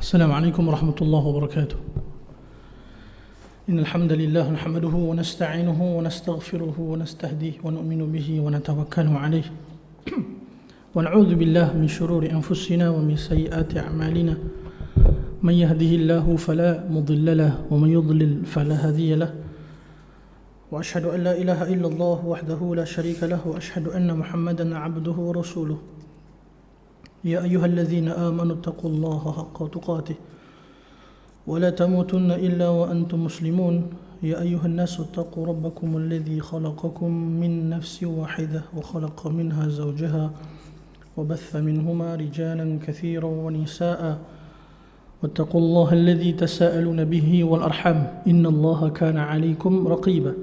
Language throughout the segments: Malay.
السلام عليكم ورحمة الله وبركاته. إن الحمد لله نحمده ونستعينه ونستغفره ونستهديه ونؤمن به ونتوكل عليه ونعوذ بالله من شرور أنفسنا ومن سيئات أعمالنا. من يهده الله فلا مضل له ومن يضلل فلا هادي له. وأشهد أن لا إله إلا الله وحده لا شريك له وأشهد أن محمدا عبده ورسوله. يا أيها الذين آمنوا اتقوا الله حق تقاته ولا تموتن إلا وأنتم مسلمون. يا أيها الناس اتقوا ربكم الذي خلقكم من نفس واحدة وخلق منها زوجها وبث منهما رجالا كثيرا ونساء واتقوا الله الذي تساءلون به والأرحام إن الله كان عليكم رقيبا.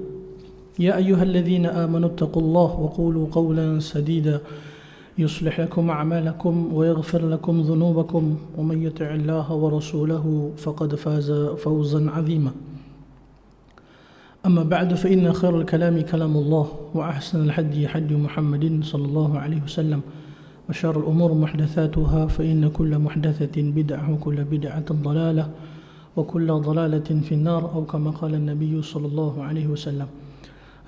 يا أيها الذين آمنوا اتقوا الله وقولوا قولا سديدا يصلح لكم أعمالكم ويغفر لكم ذنوبكم ومن يطع الله ورسوله فقد فاز فوزا عظيما. أما بعد فإن خير الكلام كلام الله وأحسن الهدي هدي محمد صلى الله عليه وسلم وشر الأمور محدثاتها فإن كل محدثة بدعة وكل بدعة ضلالة وكل ضلالة في النار أو كما قال النبي صلى الله عليه وسلم.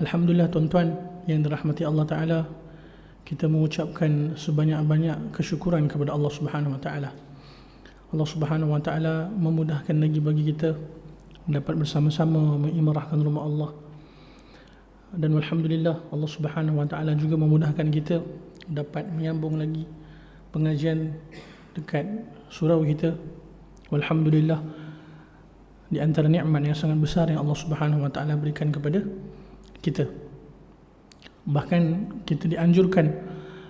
Alhamdulillah tuan-tuan yang dirahmati Allah Ta'ala, kita mengucapkan sebanyak-banyak kesyukuran kepada Allah Subhanahu Wa Ta'ala. Allah Subhanahu Wa Ta'ala memudahkan lagi bagi kita dapat bersama-sama mengimarahkan rumah Allah. Dan alhamdulillah Allah Subhanahu Wa Ta'ala juga memudahkan kita dapat menyambung lagi pengajian dekat surau kita. Alhamdulillah, di antara nikmat yang sangat besar yang Allah Subhanahu Wa Ta'ala berikan kepada kita. Bahkan kita dianjurkan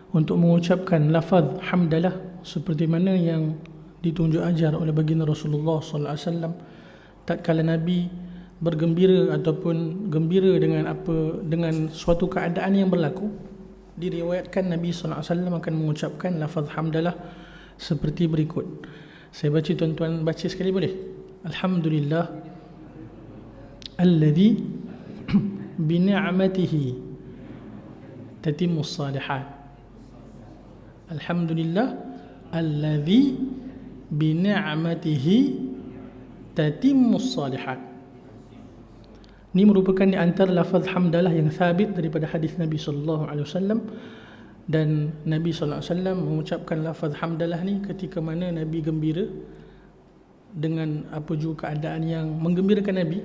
untuk mengucapkan lafaz hamdalah seperti mana yang ditunjuk ajar oleh baginda Rasulullah sallallahu alaihi wasallam tatkala Nabi bergembira ataupun gembira dengan suatu keadaan yang berlaku. Diriwayatkan Nabi sallallahu alaihi wasallam akan mengucapkan lafaz hamdalah seperti berikut. Saya baca, tuan-tuan baca sekali boleh? Alhamdulillah alladzi bi ni'matihi tatimmus salihat. Alhamdulillah alladzi bi ni'matihi tatimmus salihat. Ini merupakan di antara lafaz hamdalah yang sabit daripada hadis Nabi sallallahu alaihi wasallam, dan Nabi sallallahu alaihi wasallam mengucapkan lafaz hamdalah ni ketika mana Nabi gembira dengan apa juga keadaan yang menggembirakan Nabi,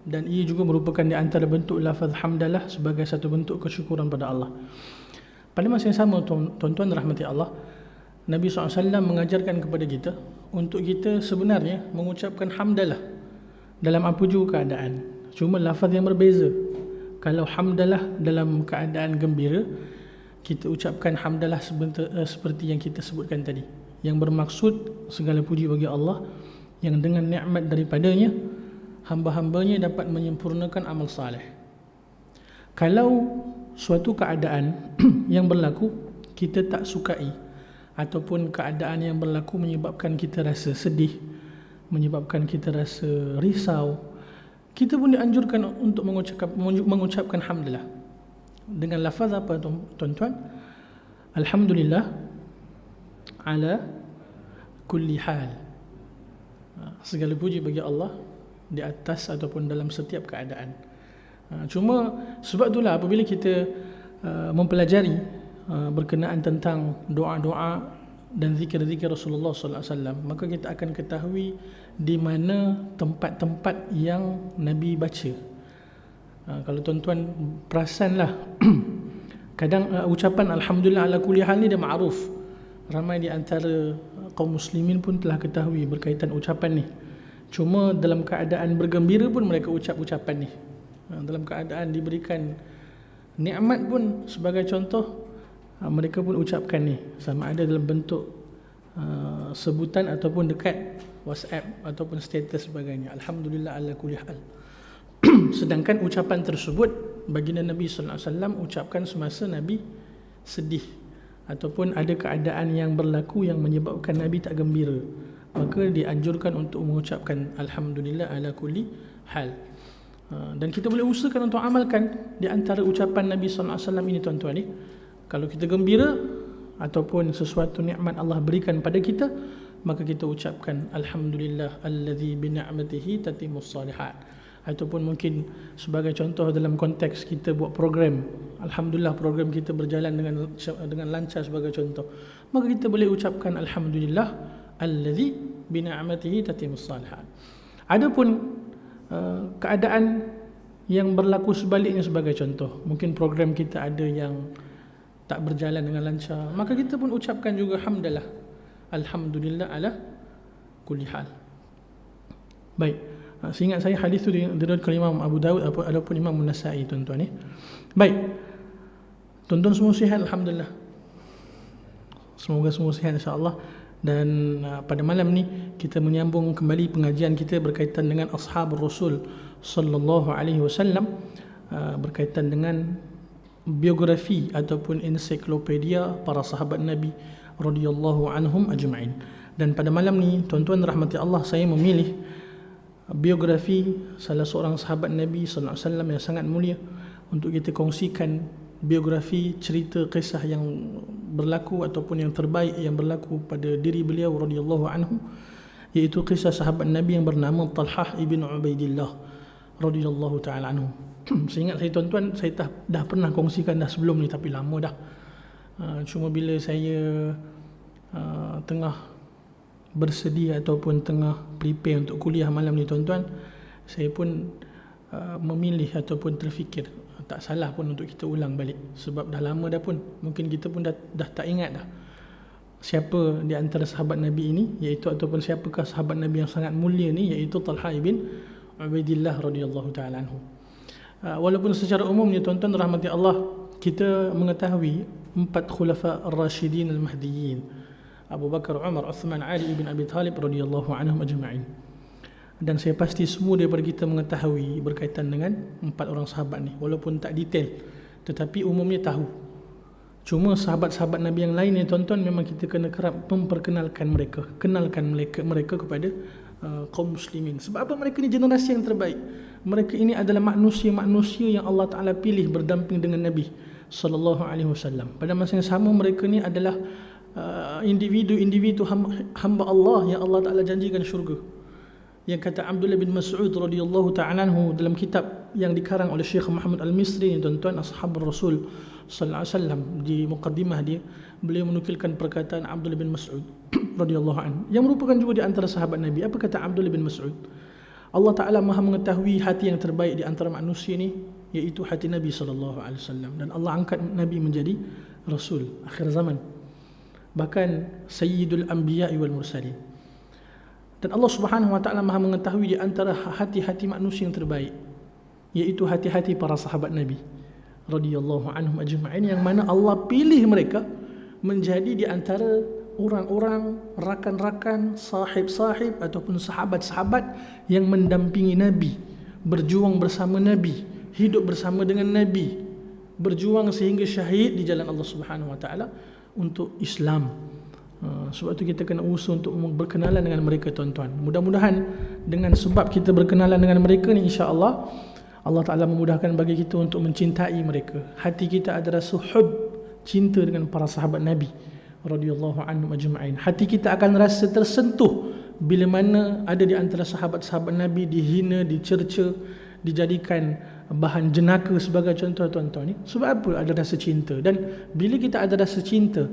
dan ia juga merupakan di antara bentuk lafaz hamdalah sebagai satu bentuk kesyukuran pada Allah. Pada masa yang sama, tuan-tuan rahmati Allah, Nabi SAW mengajarkan kepada kita untuk kita sebenarnya mengucapkan hamdalah dalam apa juga keadaan. Cuma lafaz yang berbeza. Kalau hamdalah dalam keadaan gembira, kita ucapkan hamdalah seperti yang kita sebutkan tadi, yang bermaksud segala puji bagi Allah yang dengan nikmat daripadanya hamba-hambanya dapat menyempurnakan amal saleh. Kalau suatu keadaan yang berlaku kita tak sukai, ataupun keadaan yang berlaku menyebabkan kita rasa sedih, menyebabkan kita rasa risau, kita pun dianjurkan untuk mengucapkan hamdalah dengan lafaz apa, tuan-tuan? Alhamdulillah ala kulli hal. Segala puji bagi Allah di atas ataupun dalam setiap keadaan. Cuma sebab itulah apabila kita mempelajari berkenaan tentang doa-doa dan zikir-zikir Rasulullah sallallahu alaihi wasallam, maka kita akan ketahui di mana tempat-tempat yang Nabi baca. Kalau tuan-tuan perasanlah kadang ucapan alhamdulillah ala kulli hal ni dia makruf. Ramai di antara kaum muslimin pun telah ketahui berkaitan ucapan ni. Cuma dalam keadaan bergembira pun mereka ucap ucapan ni. Dalam keadaan diberikan nikmat pun sebagai contoh, mereka pun ucapkan ni, sama ada dalam bentuk sebutan ataupun dekat WhatsApp ataupun status sebagainya. Alhamdulillah ala kulli hal. Sedangkan ucapan tersebut baginda Nabi sallallahu alaihi wasallam ucapkan semasa Nabi sedih ataupun ada keadaan yang berlaku yang menyebabkan Nabi tak gembira, maka dianjurkan untuk mengucapkan alhamdulillah ala kulli hal. Dan kita boleh usahakan untuk amalkan di antara ucapan Nabi sallallahu alaihi wasallam ini, tuan-tuan ni. Kalau kita gembira, ataupun sesuatu nikmat Allah berikan pada kita, maka kita ucapkan alhamdulillah allazi bi ni'matihi tatimmus shalihat. Ataupun mungkin sebagai contoh dalam konteks kita buat program, alhamdulillah program kita berjalan dengan lancar sebagai contoh, maka kita boleh ucapkan alhamdulillah allazi bi ni'matihi tatimmus shalihat. Adapun keadaan yang berlaku sebaliknya sebagai contoh, mungkin program kita ada yang tak berjalan dengan lancar, maka kita pun ucapkan juga hamdalah, alhamdulillah ala kulli hal. Baik, seingat saya hadis itu diriwayatkan Imam Abu Dawud ataupun Imam An-Nasa'i, tuan-tuan. Baik, tuan-tuan semua sihat alhamdulillah. Semoga semua sihat insya-Allah. Dan pada malam ni kita menyambung kembali pengajian kita berkaitan dengan ashabul Rasul sallallahu alaihi wasallam, berkaitan dengan biografi ataupun ensiklopedia para sahabat Nabi radhiyallahu anhum ajma'in. Dan pada malam ni tuan-tuan rahmati Allah, saya memilih biografi salah seorang sahabat Nabi sallallahu alaihi wasallam yang sangat mulia untuk kita kongsikan biografi, cerita, kisah yang berlaku ataupun yang terbaik yang berlaku pada diri beliau radhiyallahu anhu, iaitu kisah sahabat Nabi yang bernama Talhah ibn Ubaidillah radhiyallahu taala anhu. Seingat saya tuan-tuan, saya dah pernah kongsikan dah sebelum ni, tapi lama dah. Cuma bila saya tengah bersedia ataupun tengah prepare untuk kuliah malam ni tuan-tuan, saya pun memilih ataupun terfikir tak salah pun untuk kita ulang balik, sebab dah lama dah pun, mungkin kita pun dah tak ingat dah siapa di antara sahabat Nabi ini, iaitu ataupun siapakah sahabat Nabi yang sangat mulia ni, iaitu Talhah ibn Ubaidillah radhiyallahu taala anhu. Walaupun secara umumnya tuan-tuan rahmati Allah, kita mengetahui 4 khulafa ar-rasyidin al-mahdiyyin, Abu Bakar, Umar, Uthman, Ali ibn Abi Talib radhiyallahu anhum ajma'in. Dan saya pasti semua daripada kita mengetahui berkaitan dengan 4 orang sahabat ni, walaupun tak detail, tetapi umumnya tahu. Cuma sahabat-sahabat Nabi yang lain ni tuan-tuan, memang kita kena kerap memperkenalkan mereka, kenalkan mereka kepada kaum muslimin. Sebab apa? Mereka ni generasi yang terbaik. Mereka ini adalah manusia-manusia yang Allah Ta'ala pilih berdamping dengan Nabi sallallahu alaihi wasallam. Pada masa yang sama, mereka ni adalah individu hamba Allah yang Allah Ta'ala janjikan syurga. Yang kata Abdullah bin Mas'ud radhiyallahu ta'ala anhu dalam kitab yang dikarang oleh Syekh Muhammad Al-Misri ni tuan-tuan, Ashabul Rasul sallallahu alaihi wasallam, di muqaddimah dia beliau menukilkan perkataan Abdullah bin Mas'ud radhiyallahu anhu yang merupakan juga di antara sahabat Nabi. Apa kata Abdullah bin Mas'ud? Allah Ta'ala Maha mengetahui hati yang terbaik di antara manusia ni, iaitu hati Nabi sallallahu alaihi wasallam, dan Allah angkat Nabi menjadi rasul akhir zaman, bahkan sayyidul anbiya'i wal mursalin. Dan Allah Subhanahu wa taala Maha mengetahui di antara hati-hati manusia yang terbaik, iaitu hati-hati para sahabat Nabi radhiyallahu anhum ajma'in, yang mana Allah pilih mereka menjadi di antara orang-orang, rakan-rakan, sahib-sahib ataupun sahabat-sahabat yang mendampingi Nabi, berjuang bersama Nabi, hidup bersama dengan Nabi, berjuang sehingga syahid di jalan Allah Subhanahu wa taala untuk Islam. Sebab itu kita kena usaha untuk berkenalan dengan mereka tuan-tuan. Mudah-mudahan dengan sebab kita berkenalan dengan mereka ni, insya-Allah Allah Ta'ala memudahkan bagi kita untuk mencintai mereka. Hati kita ada rasa hub, cinta dengan para sahabat Nabi radhiyallahu anhum ajma'in. Hati kita akan rasa tersentuh bila mana ada di antara sahabat-sahabat Nabi dihina, dicerca, dijadikan bahan jenaka sebagai contoh tuan-tuan ni. Sebab apa? Ada rasa cinta. Dan bila kita ada rasa cinta,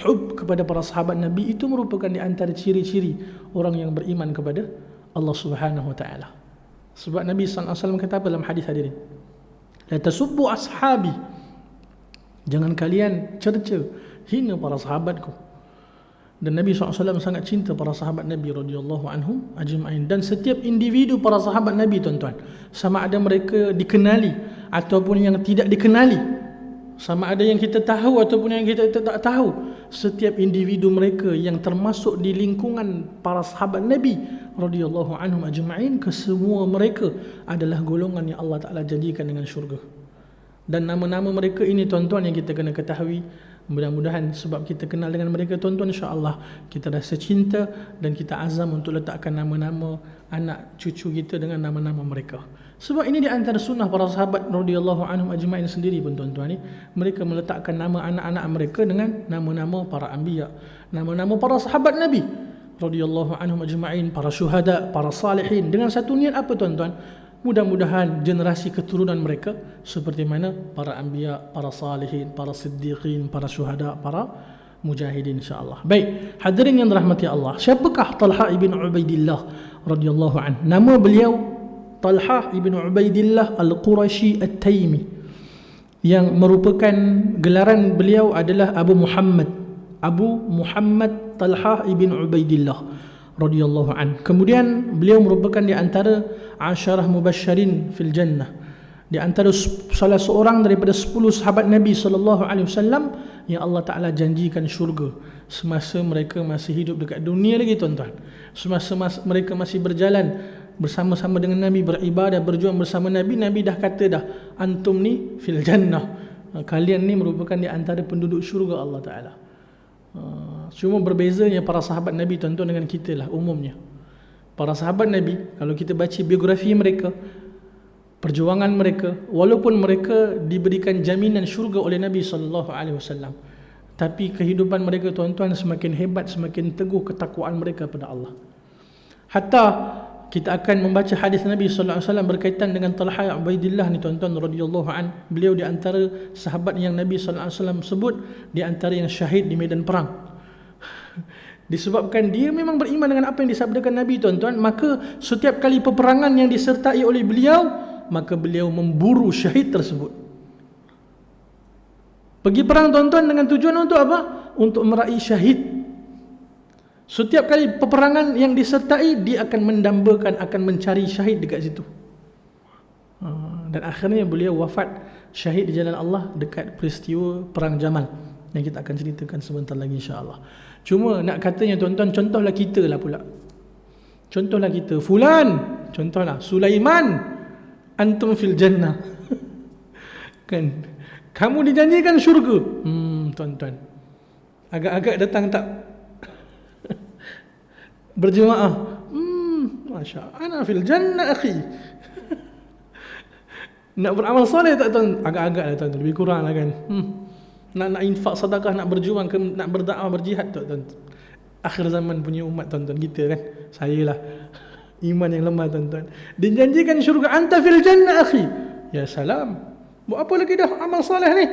hub kepada para sahabat Nabi, itu merupakan di antara ciri-ciri orang yang beriman kepada Allah Subhanahu wa taala. Sebab Nabi sallallahu alaihi wasallam kata apa dalam hadis hadirin? La tasubbu ashabi. Jangan kalian cerca, hina para sahabatku. Dan Nabi SAW sangat cinta para sahabat Nabi radhiyallahu anhum ajma'in. Dan setiap individu para sahabat Nabi tuan-tuan, sama ada mereka dikenali ataupun yang tidak dikenali, sama ada yang kita tahu ataupun yang kita tak tahu, setiap individu mereka yang termasuk di lingkungan para sahabat Nabi radhiyallahu anhum ajma'in, kesemua mereka adalah golongan yang Allah Ta'ala jadikan dengan syurga. Dan nama-nama mereka ini tuan-tuan yang kita kena ketahui. Mudah-mudahan sebab kita kenal dengan mereka tuan-tuan, insya-Allah kita rasa cinta dan kita azam untuk letakkan nama-nama anak cucu kita dengan nama-nama mereka. Sebab ini di antara sunnah para sahabat radhiyallahu anhum ajma'in sendiri pun tuan-tuan ni, mereka meletakkan nama anak-anak mereka dengan nama-nama para anbiya, nama-nama para sahabat Nabi radhiyallahu anhum ajma'in, para syuhada, para salihin, dengan satu niat apa tuan-tuan? Mudah-mudahan generasi keturunan mereka seperti mana para anbiya, para salihin, para siddiqin, para syuhada, para mujahidin, insya-Allah. Baik, hadirin yang dirahmati Allah, siapakah Talha ibn Ubaidillah radhiyallahu anhu? Nama beliau Talha ibn Ubaidillah Al-Qurashi At-Taimi, yang merupakan gelaran beliau adalah Abu Muhammad Talha ibn Ubaidillah radhiyallahu an. Kemudian beliau merupakan di antara asyarah mubasysyirin fil jannah, di antara salah seorang daripada 10 sahabat Nabi sallallahu alaihi wasallam yang Allah Taala janjikan syurga semasa mereka masih hidup dekat dunia lagi tuan-tuan. Semasa mereka masih berjalan bersama-sama dengan Nabi, beribadah, berjuang bersama Nabi, Nabi dah kata dah, antum ni fil jannah, kalian ni merupakan di antara penduduk syurga Allah Taala. Cuma berbezanya para sahabat Nabi tuan-tuan dengan kita lah umumnya. Para sahabat Nabi, kalau kita baca biografi mereka, perjuangan mereka, walaupun mereka diberikan jaminan syurga oleh Nabi SAW, tapi kehidupan mereka tuan-tuan semakin hebat, semakin teguh ketakwaan mereka pada Allah. Hatta kita akan membaca hadis Nabi sallallahu alaihi wasallam berkaitan dengan Talha Ubaidillah ni tuan-tuan radhiyallahu an. Beliau di antara sahabat yang Nabi sallallahu alaihi wasallam sebut di antara yang syahid di medan perang. Disebabkan dia memang beriman dengan apa yang disabdakan Nabi tuan-tuan, maka setiap kali peperangan yang disertai oleh beliau, maka beliau memburu syahid tersebut. Pergi perang tuan-tuan dengan tujuan untuk apa? Untuk meraih syahid. Setiap kali peperangan yang disertai, dia akan mendambakan, akan mencari syahid dekat situ. Dan akhirnya beliau wafat syahid di jalan Allah dekat peristiwa perang Jamal yang kita akan ceritakan sebentar lagi, insya-Allah. Cuma nak katanya tuan-tuan, contohlah kita lah pula. Contohlah kita, fulan, contohlah Sulaiman, antum fil jannah. Kan? Kamu dijanjikan syurga. Tuan-tuan, agak-agak datang tak berjemaah? Masya Allah, ana fil jannah akhi. Nak beramal soleh tak tuan? Agak-agak lah tuan, lebih kurang lah kan. Nak infak sedekah, nak berjuang ke, nak berdakwah, berjihad tak tuan? Akhir zaman punya umat tuan-tuan kita kan. Saya lah iman yang lemah tuan-tuan. Dijanjikan syurga, anta fil jannah akhi. Ya salam, buat apa lagi dah amal soleh ni?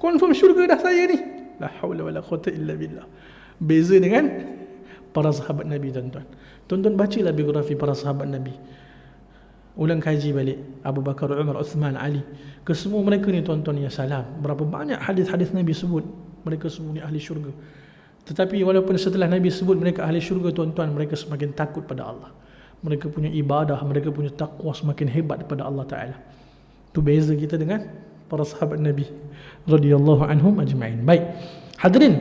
Confirm syurga dah saya ni. La haula wala quwwata illa billah. Beza dengan para sahabat Nabi tuan-tuan. Tuan-tuan bacalah biografi para sahabat Nabi. Ulang kaji balik Abu Bakar, Umar, Uthman, Ali. Kesemua mereka ni tuan-tuan ya salam, berapa banyak hadis-hadis Nabi sebut mereka semua ni ahli syurga. Tetapi walaupun setelah Nabi sebut mereka ahli syurga tuan-tuan, mereka semakin takut pada Allah. Mereka punya ibadah, mereka punya takwa semakin hebat kepada Allah Ta'ala. Itu beza kita dengan para sahabat Nabi radhiyallahu anhum ajma'in. Baik, hadirin,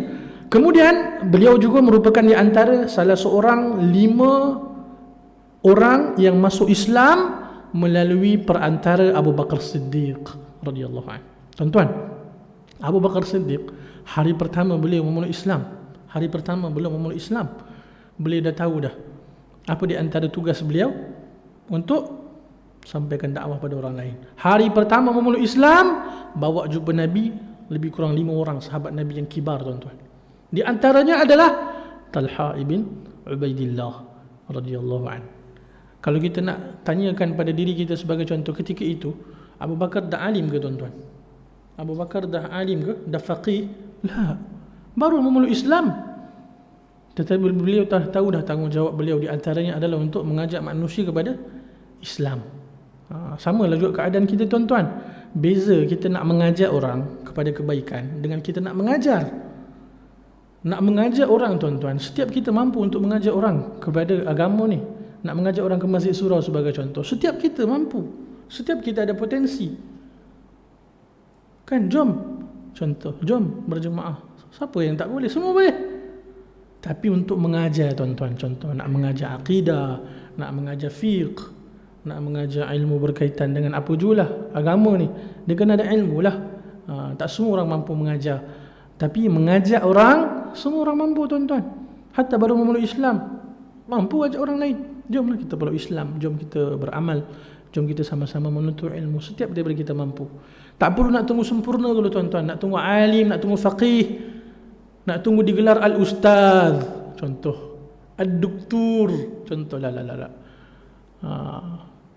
kemudian beliau juga merupakan di antara salah seorang 5 orang yang masuk Islam melalui perantara Abu Bakar Siddiq radhiyallahu anhu. Tuan-tuan, Abu Bakar Siddiq hari pertama beliau memeluk Islam, beliau dah tahu dah apa di antara tugas beliau untuk sampaikan dakwah pada orang lain. Hari pertama memeluk Islam, bawa jumpa Nabi lebih kurang 5 orang sahabat Nabi yang kibar tuan-tuan. Di antaranya adalah Talha ibn Ubaidillah radhiyallahu anhu. Kalau kita nak tanyakan pada diri kita sebagai contoh, ketika itu Abu Bakar dah alim ke tuan-tuan? Abu Bakar dah alim ke? Dah faqih? La, baru memeluk Islam. Tetapi beliau tahu dah tanggungjawab beliau di antaranya adalah untuk mengajak manusia kepada Islam. Sama lah juga keadaan kita tuan-tuan. Beza kita nak mengajak orang kepada kebaikan dengan kita nak mengajar. Nak mengajak orang tuan-tuan, setiap kita mampu untuk mengajak orang kepada agama ni. Nak mengajak orang ke Masjid Surau sebagai contoh, setiap kita mampu, setiap kita ada potensi. Kan, jom berjemaah. Siapa yang tak boleh? Semua boleh. Tapi untuk mengajar tuan-tuan, contoh nak mengajar akidah, nak mengajar fiqh, nak mengajar ilmu berkaitan dengan apa jugalah agama ni, dia kena ada ilmu lah. Tak semua orang mampu mengajar. Tapi mengajak orang, semua orang mampu tuan-tuan. Hatta baru memeluk Islam, mampu ajak orang lain. Jomlah kita peluk Islam, jom kita beramal, Jom kita sama-sama menuntut ilmu setiap daripada kita mampu. Tak perlu nak tunggu sempurna dulu tuan-tuan, nak tunggu alim, nak tunggu faqih, nak tunggu digelar al-ustaz, contoh, ad-doktor, contoh. La.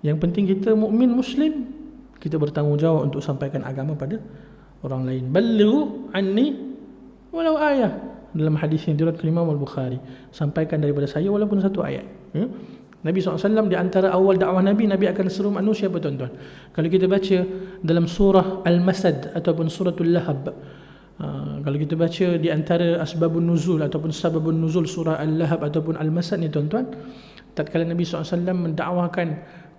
Yang penting kita mukmin muslim, kita bertanggungjawab untuk sampaikan agama pada orang lain. Balighu anni walau ayah. Dalam hadis yang diriwayatkan Imam Al-Bukhari, sampaikan daripada saya walaupun satu ayat. Nabi SAW di antara awal dakwah Nabi akan seru manusia apa tuan-tuan? Kalau kita baca dalam surah Al-Masad ataupun suratul Lahab, kalau kita baca di antara asbabun nuzul ataupun sababun nuzul surah Al-Lahab ataupun Al-Masad ni tuan-tuan, tatkala Nabi SAW mendakwahkan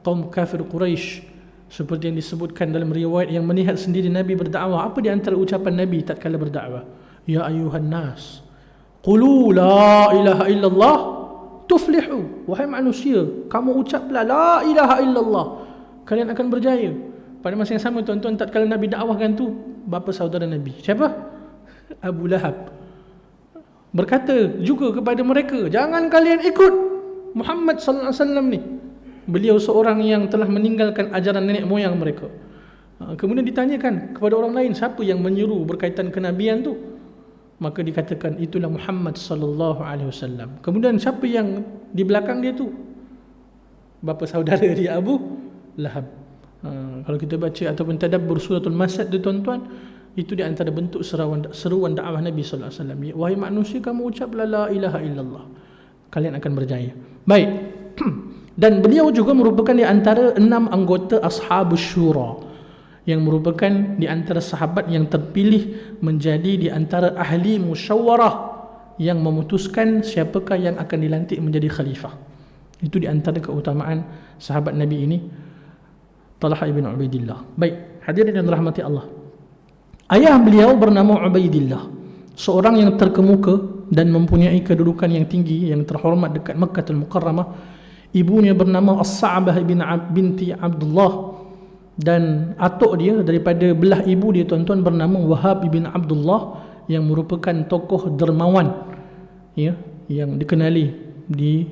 kaum kafir Quraisy, seperti yang disebutkan dalam riwayat yang melihat sendiri Nabi berdakwah, apa di antara ucapan Nabi tatkala berdakwah? Ya ayuhan nas, qulu la ilaha illallah tuflihu. Wahai manusia, kamu ucaplah la ilaha illallah, kalian akan berjaya. Pada masa yang sama tuan-tuan, tatkala Nabi dakwahkan tu, bapa saudara Nabi, siapa? Abu Lahab, berkata juga kepada mereka, jangan kalian ikut Muhammad sallallahu alaihi wasallam ni. Beliau seorang yang telah meninggalkan ajaran nenek moyang mereka. Kemudian ditanyakan kepada orang lain, siapa yang menyeru berkaitan kenabian tu? Maka dikatakan itulah Muhammad sallallahu alaihi wasallam. Kemudian siapa yang di belakang dia tu? Bapa saudara dia Abu Lahab. Kalau kita baca ataupun tadabbur suratul Masad tu tuan-tuan, itu di antara bentuk seruan dakwah Nabi sallallahu alaihi wasallam. Wahai manusia, kamu ucaplah la ilaha illallah, kalian akan berjaya. Baik. Dan beliau juga merupakan di antara 6 anggota Ashabus Syura, yang merupakan di antara sahabat yang terpilih menjadi di antara ahli musyawarah yang memutuskan siapakah yang akan dilantik menjadi khalifah. Itu di antara keutamaan sahabat Nabi ini, Talha ibn Ubaidillah. Baik, hadirin yang dirahmati Allah, ayah beliau bernama Ubaidillah, seorang yang terkemuka dan mempunyai kedudukan yang tinggi, yang terhormat dekat Makkahul Mukarramah. Ibunya bernama As-Sa'bah binti Abdullah, dan atuk dia daripada belah ibu dia tuan-tuan bernama Wahab bin Abdullah, yang merupakan tokoh dermawan, ya, yang dikenali di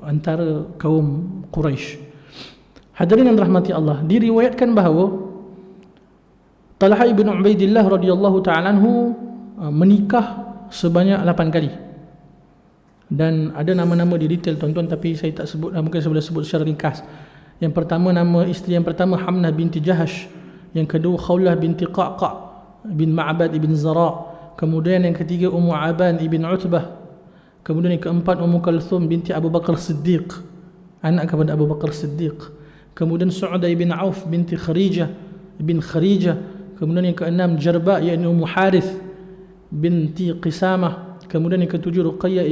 antara kaum Quraisy. Hadirin yang rahmati Allah, diriwayatkan bahawa Talha ibn Ubaidillah radhiyallahu ta'ala anhu menikah sebanyak 8 kali. Dan ada nama-nama di detail tuan-tuan, tapi saya tak sebut, mungkin saya boleh sebut secara ringkas. Yang pertama, nama isteri yang pertama Hamnah binti Jahash. Yang kedua Khawlah binti Qa'qa' bin Ma'bad ibn Zara'. Kemudian yang ketiga Ummu Aban ibn Utbah. Kemudian yang keempat Ummu Kalthum binti Abu Bakar Siddiq, anak kepada Abu Bakar Siddiq. Kemudian Su'udah ibn Auf binti Kharijah ibn Kharijah. Kemudian yang keenam Jarba' yakni Ummu Harith binti Qisamah. Kemudian yang ketujuh Ruqayyah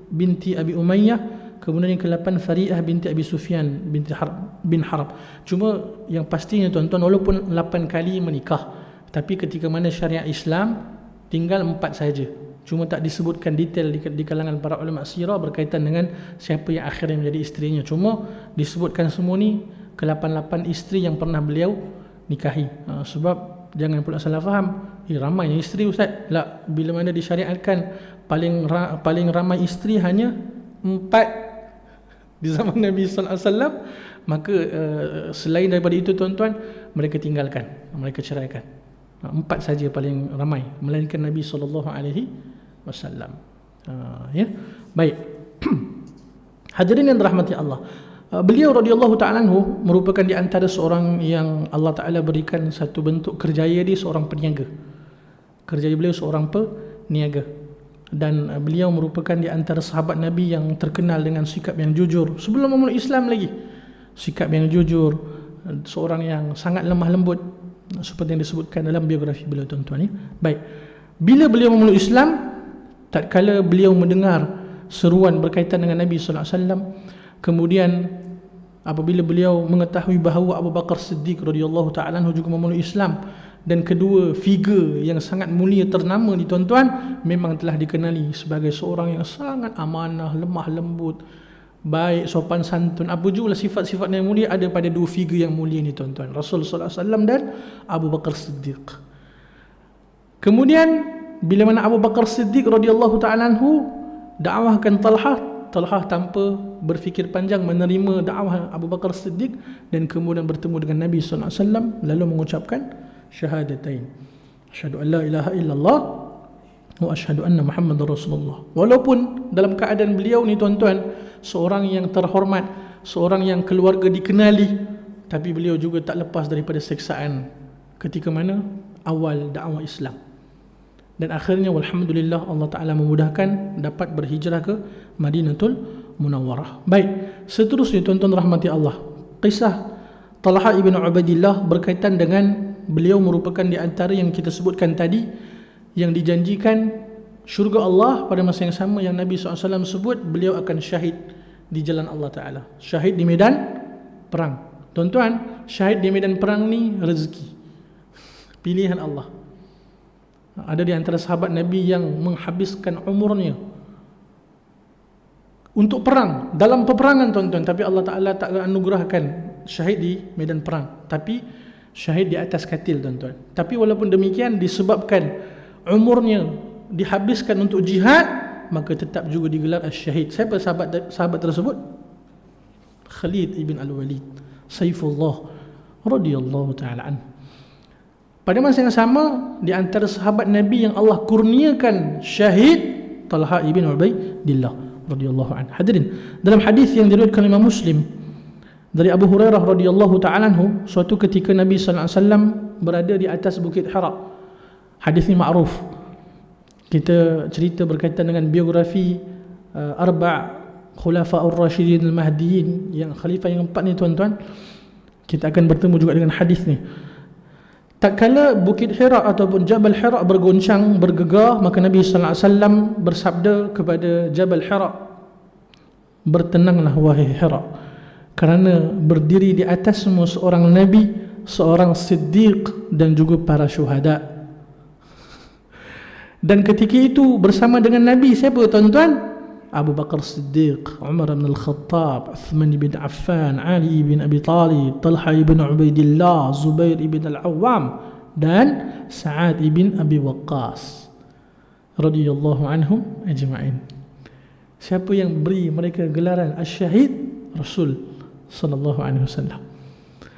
binti Abi Umayyah. Kemudian yang ke-8 Fari'ah binti Abi Sufyan bin Harb. Cuma yang pastinya tuan-tuan, walaupun 8 kali menikah, tapi ketika mana syariat Islam tinggal 4 saja. Cuma tak disebutkan detail di kalangan para ulama sirah berkaitan dengan siapa yang akhirnya menjadi isterinya. Cuma disebutkan semua ni ke-8 isteri yang pernah beliau nikahi. Sebab jangan pula salah faham, ramai isteri ustaz. La, bila mana disyariatkan paling ramai isteri hanya 4 di zaman Nabi sallallahu alaihi wasallam, maka selain daripada itu tuan-tuan, mereka tinggalkan, mereka ceraikan. 4 saja paling ramai, melainkan Nabi sallallahu alaihi wasallam. Ya. Baik. Hadirin yang dirahmati Allah, beliau radhiyallahu ta'ala anhu merupakan di antara seorang yang Allah Taala berikan satu bentuk kerjaya dia, seorang peniaga. Kerjaya beliau seorang peniaga. Dan beliau merupakan di antara sahabat Nabi yang terkenal dengan sikap yang jujur sebelum memeluk Islam lagi. Sikap yang jujur, seorang yang sangat lemah lembut, seperti yang disebutkan dalam biografi beliau tuan-tuan. Baik, bila beliau memeluk Islam, tatkala beliau mendengar seruan berkaitan dengan Nabi sallallahu alaihi wasallam, kemudian apabila beliau mengetahui bahawa Abu Bakar Siddiq radhiyallahu ta'ala anhu juga memeluk Islam, dan kedua figure yang sangat mulia ternama ni tuan-tuan memang telah dikenali sebagai seorang yang sangat amanah, lemah lembut, baik, sopan santun, apa jugalah sifat-sifat yang mulia ada pada dua figure yang mulia ni tuan-tuan, Rasul sallallahu alaihi wasallam dan Abu Bakar Siddiq. Kemudian bila mana Abu Bakar Siddiq radhiyallahu ta'ala anhu dakwahkan Talha, Talhah tanpa berfikir panjang menerima dakwah Abu Bakar Siddiq dan kemudian bertemu dengan Nabi sallallahu alaihi wasallam lalu mengucapkan syahadatain, asyhadu an la ilaha illallah wa asyhadu anna Muhammadar Rasulullah. Walaupun dalam keadaan beliau ni tuan-tuan seorang yang terhormat, seorang yang keluarga dikenali, tapi beliau juga tak lepas daripada siksaan ketika mana awal dakwah Islam. Dan akhirnya walhamdulillah Allah Ta'ala memudahkan dapat berhijrah ke Madinatul Munawwarah. Baik, seterusnya tuan-tuan rahmati Allah, kisah Talha ibn Ubaidillah berkaitan dengan beliau merupakan di antara yang kita sebutkan tadi yang dijanjikan syurga Allah pada masa yang sama yang Nabi SAW sebut beliau akan syahid di jalan Allah Ta'ala, syahid di medan perang. Tuan-tuan, syahid di medan perang ni rezeki, pilihan Allah. Ada di antara sahabat Nabi yang menghabiskan umurnya untuk perang, dalam peperangan tuan-tuan, tapi Allah Ta'ala tak anugerahkan syahid di medan perang, tapi syahid di atas katil tuan-tuan. Tapi walaupun demikian, disebabkan umurnya dihabiskan untuk jihad, maka tetap juga digelar as-syahid. Siapa sahabat tersebut? Khalid ibn al-Walid Saifullah radhiyallahu ta'ala anhu. Pada masa yang sama, di antara sahabat Nabi yang Allah kurniakan syahid, Talha ibn Ubaidillah radhiyallahu anhu. Hadirin, dalam hadis yang diriwayatkan Imam Muslim dari Abu Hurairah radhiyallahu ta'ala anhu, suatu ketika Nabi sallallahu alaihi wasallam berada di atas Bukit Hira. Hadis ini ma'ruf. Kita cerita berkaitan dengan biografi arba' khulafa'ur rasyidin al-mahdiyin, yang khalifah yang 4 ni tuan-tuan. Kita akan bertemu juga dengan hadis ni. Tak kala Bukit Hira ataupun Jabal Hira bergoncang, bergegar, maka Nabi sallallahu alaihi wasallam bersabda kepada Jabal Hira, bertenanglah wahai Hira, kerana berdiri di atasmu seorang Nabi, seorang Siddiq dan juga para syuhada. Dan ketika itu bersama dengan Nabi siapa tuan-tuan? Abu Bakar Siddiq, Umar bin Al-Khattab, Uthman bin Affan, Ali bin Abi Talib, Talha ibn Ubaidillah, Zubair ibn Al-Awwam dan Sa'ad ibn Abi Waqqas radhiyallahu anhum ajma'in. Siapa yang beri mereka gelaran Asy-Syahid? Rasul sallallahu alaihi wasallam.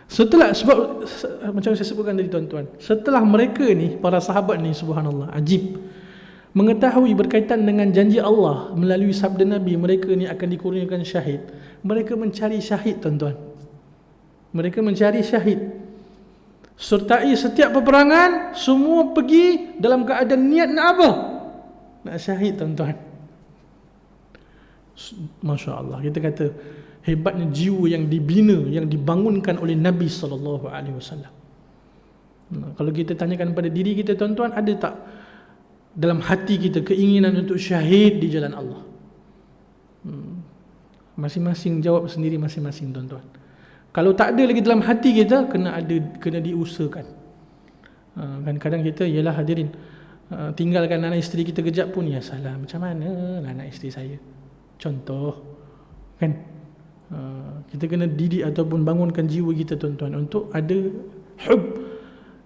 Setelah, sebab macam saya sebutkan tadi tuan-tuan, setelah mereka ni, para sahabat ni, subhanallah, ajib, mengetahui berkaitan dengan janji Allah melalui sabda Nabi mereka ni akan dikurniakan syahid, mereka mencari syahid tuan-tuan. Mereka mencari syahid, sertai setiap peperangan, semua pergi dalam keadaan niat nak apa? Nak syahid tuan-tuan. Masya Allah, kita kata hebatnya jiwa yang dibina, yang dibangunkan oleh Nabi SAW. Kalau kita tanyakan pada diri kita tuan-tuan, ada tak dalam hati kita keinginan untuk syahid di jalan Allah? Masing-masing jawab sendiri masing-masing tuan-tuan. Kalau tak ada lagi dalam hati kita, kena diusahakan. Kan kadang kita, ialah hadirin, tinggalkan anak isteri kita kejap pun, ya salah, macam mana anak isteri saya, contoh kan. Kita kena didik ataupun bangunkan jiwa kita tuan-tuan untuk ada hub,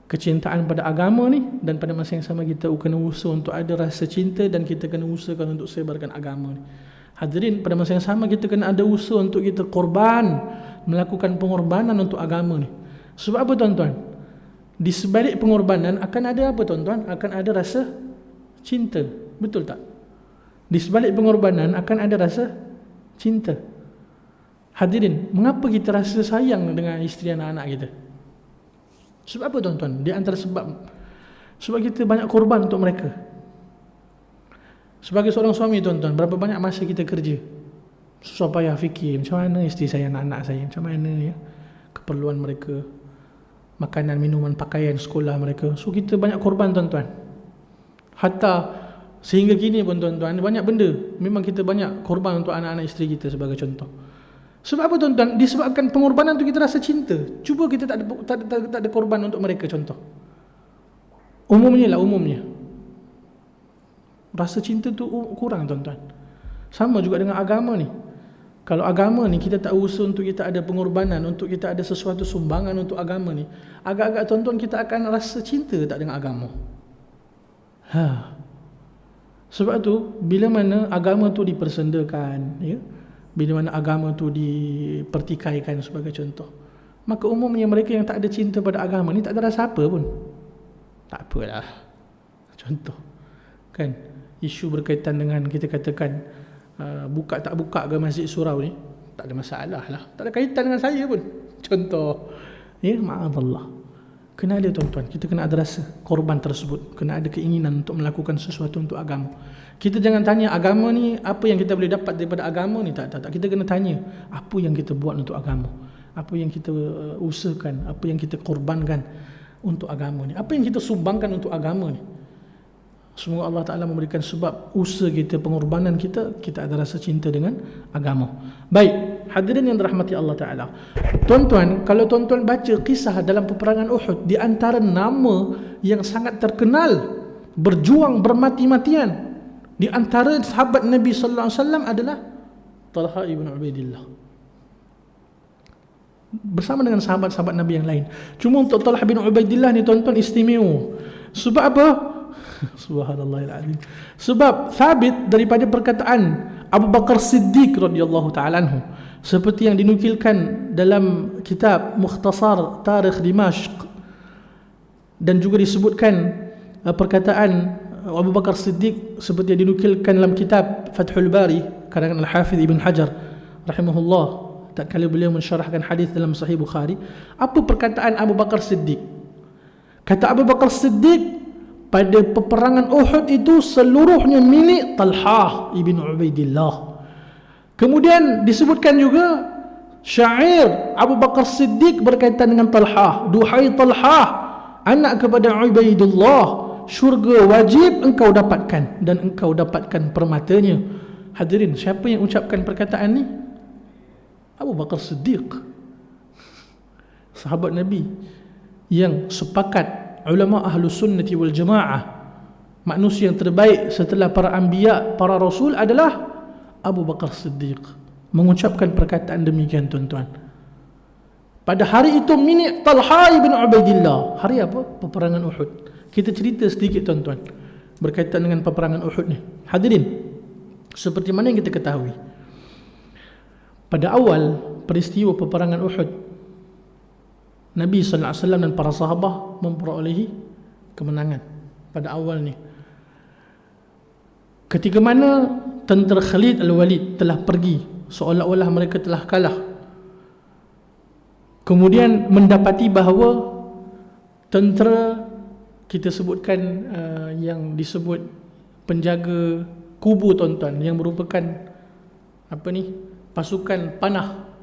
kecintaan pada agama ni, dan pada masa yang sama kita kena usaha untuk ada rasa cinta, dan kita kena usahakan untuk sebarkan agama ni. Hadirin, pada masa yang sama kita kena ada usaha untuk kita korban, melakukan pengorbanan untuk agama ni. Sebab apa tuan-tuan? Di sebalik pengorbanan akan ada apa tuan-tuan? Akan ada rasa cinta, betul tak? Di sebalik pengorbanan akan ada rasa cinta. Hadirin, mengapa kita rasa sayang dengan isteri anak-anak kita? Sebab apa tuan-tuan? Di antara sebab kita banyak korban untuk mereka. Sebagai seorang suami tuan-tuan, berapa banyak masa kita kerja, susah payah fikir macam mana isteri saya, anak-anak saya, macam mana ya, keperluan mereka, makanan, minuman, pakaian, sekolah mereka. So kita banyak korban tuan-tuan. Hatta sehingga kini pun tuan-tuan, banyak benda memang kita banyak korban untuk anak-anak isteri kita sebagai contoh. Sebab apa tuan-tuan? Disebabkan pengorbanan tu kita rasa cinta. Cuba kita tak ada korban untuk mereka, contoh. Umumnya, rasa cinta tu kurang tuan-tuan. Sama juga dengan agama ni. Kalau agama ni kita tak usaha untuk kita ada pengorbanan, untuk kita ada sesuatu sumbangan untuk agama ni, agak-agak tuan-tuan kita akan rasa cinta tak dengan agama. Sebab tu bila mana agama tu dipersendakan, ya, bila mana agama tu dipertikaikan sebagai contoh, maka umumnya mereka yang tak ada cinta pada agama ni tak ada rasa apa pun. Tak apalah. Contoh kan, isu berkaitan dengan kita katakan buka tak buka ke Masjid Surau ni, tak ada masalah lah, tak ada kaitan dengan saya pun. Contoh, ya, ma'adallah. Kena ada tuan-tuan, kita kena ada rasa korban tersebut, kena ada keinginan untuk melakukan sesuatu untuk agama. Kita jangan tanya agama ni apa yang kita boleh dapat daripada agama ni, tak. Kita kena tanya apa yang kita buat untuk agama, apa yang kita usahakan, apa yang kita korbankan untuk agama ni, apa yang kita sumbangkan untuk agama ni. Semoga Allah Ta'ala memberikan sebab usaha kita, pengorbanan kita, kita ada rasa cinta dengan agama. Baik, hadirin yang dirahmati Allah Ta'ala, tuan-tuan, kalau tuan-tuan baca kisah dalam peperangan Uhud, di antara nama yang sangat terkenal berjuang bermati-matian di antara sahabat Nabi Sallallahu Alaihi Wasallam adalah Talha ibn Ubaidillah, bersama dengan sahabat-sahabat Nabi yang lain. Cuma untuk Talha bin Ubaidillah ni tuan-tuan istimewa. Sebab apa? Subhanallahilazim. Sebab sabit daripada perkataan Abu Bakar Siddiq radhiyallahu taala anhu, seperti yang dinukilkan dalam kitab Mukhtasar Tarikh Dimashq, dan juga disebutkan perkataan Abu Bakar Siddiq seperti yang dinukilkan dalam kitab Fathul Bari karangan Al-Hafidh Ibn Hajar rahimahullah, tak kala beliau mensyarahkan hadis dalam Sahih Bukhari. Apa perkataan Abu Bakar Siddiq? Kata Abu Bakar Siddiq, pada peperangan Uhud itu seluruhnya milik Talha ibn Ubaidillah. Kemudian disebutkan juga syair Abu Bakar Siddiq berkaitan dengan Talha, duhai Talha, anak kepada Ubaidillah, syurga wajib engkau dapatkan dan engkau dapatkan permatanya. Hadirin, siapa yang ucapkan perkataan ni? Abu Bakar Siddiq, sahabat Nabi yang sepakat ulama ahlu sunnati wal jamaah, manusia yang terbaik setelah para anbiya, para rasul adalah Abu Bakar Siddiq, mengucapkan perkataan demikian tuan-tuan. Pada hari itu milik Talha ibn Ubaidillah. Hari apa? Peperangan Uhud. Kita cerita sedikit tuan-tuan berkaitan dengan peperangan Uhud ni. Hadirin, seperti mana yang kita ketahui, pada awal peristiwa peperangan Uhud, Nabi sallallahu alaihi wasallam dan para sahabat memperolehi kemenangan pada awal ni. Ketika mana tentera Khalid Al-Walid telah pergi, seolah-olah mereka telah kalah. Kemudian mendapati bahawa tentera, kita sebutkan yang disebut penjaga kubu tuan-tuan, yang merupakan apa ni, pasukan panah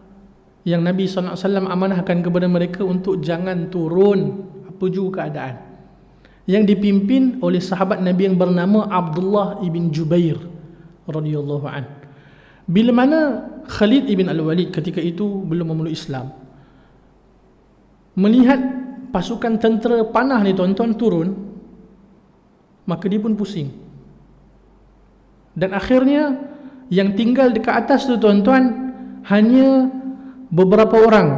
yang Nabi SAW amanahkan kepada mereka untuk jangan turun apa juga keadaan, yang dipimpin oleh sahabat Nabi yang bernama Abdullah ibn Jubair radhiyallahu an. Bila mana Khalid ibn Al-Walid ketika itu belum memeluk Islam, melihat pasukan tentera panah ni tuan-tuan turun, maka dia pun pusing. Dan akhirnya yang tinggal dekat atas tu tuan-tuan hanya beberapa orang